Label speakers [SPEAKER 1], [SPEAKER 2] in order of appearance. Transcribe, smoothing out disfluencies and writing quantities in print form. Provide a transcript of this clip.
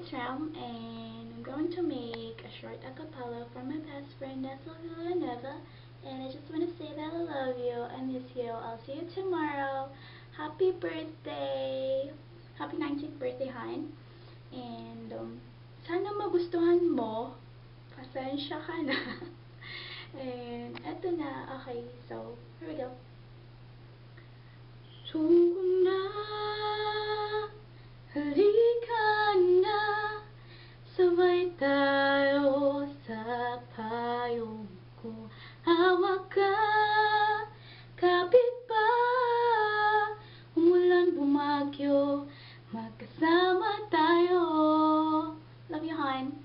[SPEAKER 1] Tram, and I'm going to make a short acapella for my best friend Nestle Villanueva, and I just want to say that I love you, I miss you, I'll see you tomorrow. Happy birthday! Happy 19th birthday, hon. And sana magustuhan mo. Pasensya ka na. And eto na, okay, so here we go. Suko na, halika na, sabay tayo sa payong ko. Hawak ka, kapit pa, umulan bumagyo, magkasama tayo. Love you, hon.